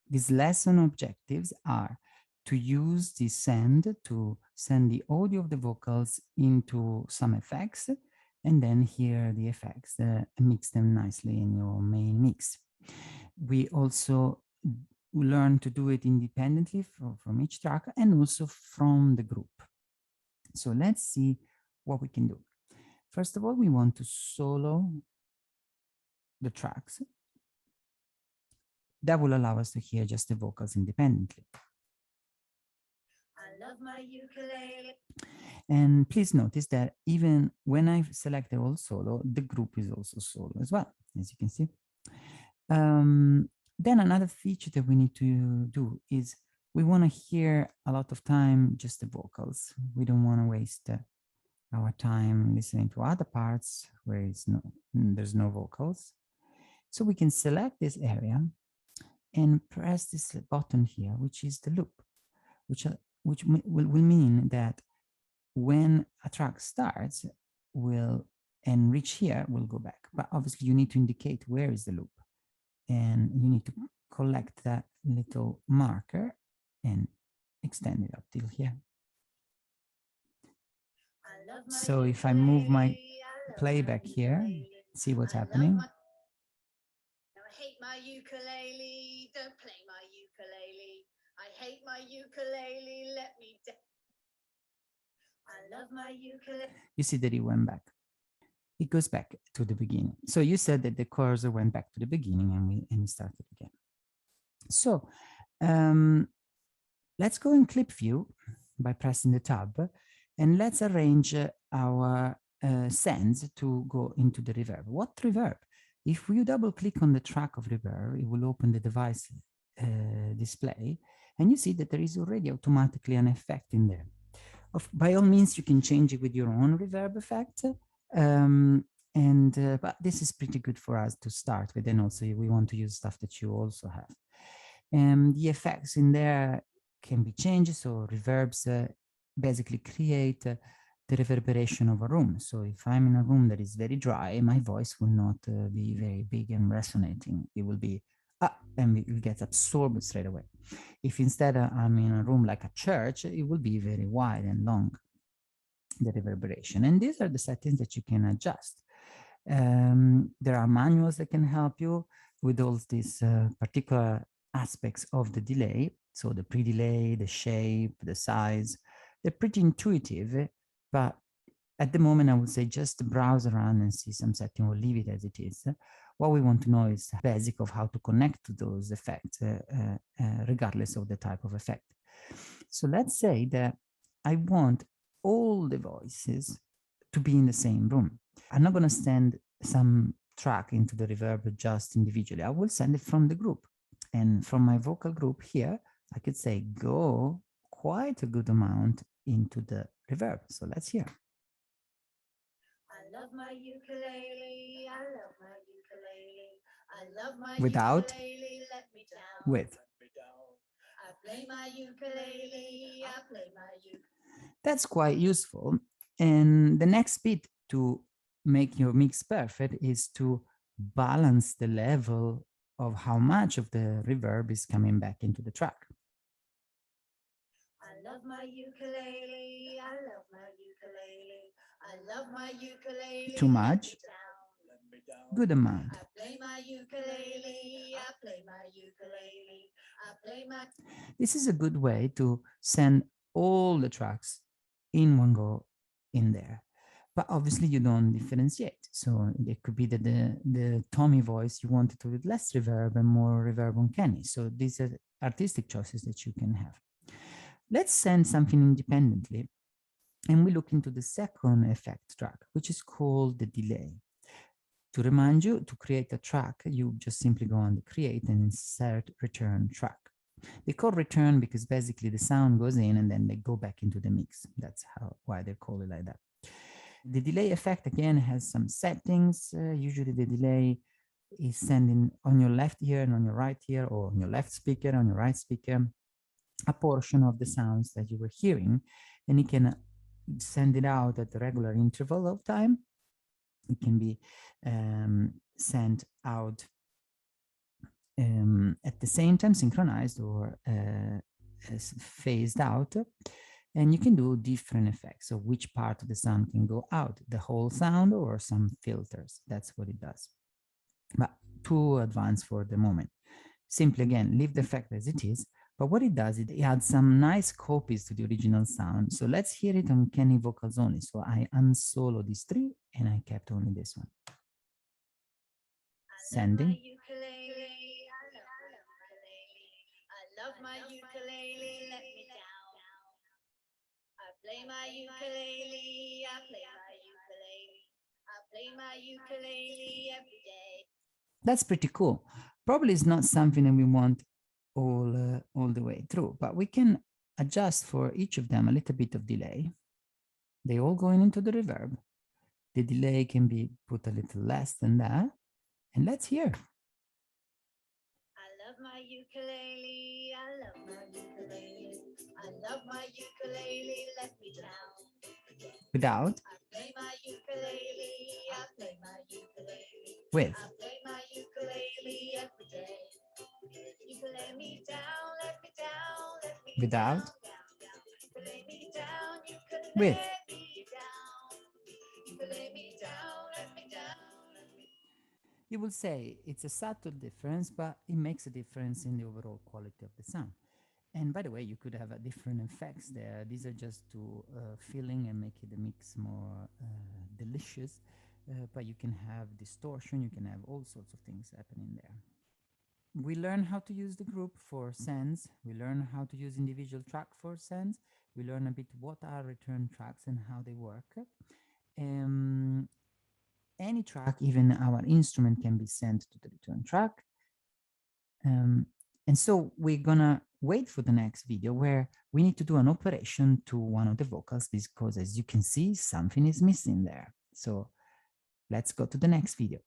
These lesson objectives are to use the send to send the audio of the vocals into some effects, and then hear the effects, mix them nicely in your main mix. We also learn to do it independently from each track and also from the group. So let's see what we can do. First of all, we want to solo the tracks. That will allow us to hear just the vocals independently. I love my ukulele. And please notice that even when I select the all solo, the group is also solo as well, as you can see. Then another feature that we need to do is we want to hear a lot of time just the vocals. We don't want to waste our time listening to other parts where there's no vocals. So we can select this area and press this button here, which is the loop, which will mean that when a track starts, and reach here, we'll go back. But obviously you need to indicate where is the loop. And you need to collect that little marker and extend it up till here. So if I move my playback here, see what's happening. I hate my ukulele, don't play my ukulele. I hate my ukulele, let me down. I love my ukulele. You see that it went back. It goes back to the beginning. So you said that the cursor went back to the beginning and we started again. So let's go in clip view by pressing the tab, and let's arrange our sends to go into the reverb. What reverb? If you double click on the track of reverb, it will open the device display, and you see that there is already automatically an effect in there. By all means, you can change it with your own reverb effect. But this is pretty good for us to start with, and also we want to use stuff that you also have. The effects in there can be changed. So reverbs basically create the reverberation of a room. So if I'm in a room that is very dry, my voice will not be very big and resonating. It will be up and it gets absorbed straight away. If instead I'm in a room like a church, it will be very wide and long, the reverberation. And these are the settings that you can adjust. There are manuals that can help you with all these particular aspects of the delay. So the pre-delay, the shape, the size, they're pretty intuitive, but at the moment I would say just browse around and see some setting or leave it as it is. What we want to know is the basic of how to connect to those effects, regardless of the type of effect. So let's say that I want all the voices to be in the same room. I'm not going to send some track into the reverb just individually. I will send it from the group. And from my vocal group here, I could say go quite a good amount into the reverb. So let's hear. I love my ukulele, I love my ukulele, I love my without ukulele, let me down. With. I play my ukulele, I play my ukulele. That's quite useful. And the next bit to make your mix perfect is to balance the level of how much of the reverb is coming back into the track. I love my ukulele, I love my ukulele, I love my ukulele. Too much? Good amount. I play my ukulele, I play my ukulele, I play my... This is a good way to send all the tracks in one go in there. But obviously you don't differentiate. So it could be that the Tommy voice, you want it with less reverb and more reverb on Kenny. So these are artistic choices that you can have. Let's send something independently. And we look into the second effect track, which is called the delay. To remind you, to create a track, you just simply go on the create and insert return track. They call return because basically the sound goes in and then they go back into the mix. That's why they call it like that. The delay effect, again, has some settings. Usually the delay is sending on your left ear and on your right ear, or on your left speaker, on your right speaker, a portion of the sounds that you were hearing, and it can send it out at a regular interval of time. It can be sent out at the same time synchronized or phased out. And you can do different effects. So which part of the sound can go out, the whole sound or some filters. That's what it does. But too advanced for the moment. Simply again, leave the effect as it is. But what it does, it adds some nice copies to the original sound. So let's hear it on Kenny vocals only. So I unsolo these three and I kept only this one. Sending. I love my ukulele, let me down. I play my ukulele, I play my ukulele. I play my ukulele every day. That's pretty cool. Probably it's not something that we want all the way through, but we can adjust for each of them a little bit of delay. They all going into the reverb. The delay can be put a little less than that. And let's hear. I love my ukulele, I love my ukulele. I love my ukulele, let me down. Without. I play my ukulele, I play my ukulele. With. I play my ukulele every day. You can let me down, let me down, let me Without. down. You can lay me down, you can With. let me down. You can lay me down, let me down. You will say it's a subtle difference, but it makes a difference in the overall quality of the sound. And by the way, you could have different effects there. These are just to filling and make the mix more delicious. But you can have distortion, you can have all sorts of things happening there. We learn how to use the group for sends. We learn how to use individual track for sends. We learn a bit what are return tracks and how they work. Any track, even our instrument, can be sent to the return track. And so we're gonna wait for the next video where we need to do an operation to one of the vocals because as you can see, something is missing there. So let's go to the next video.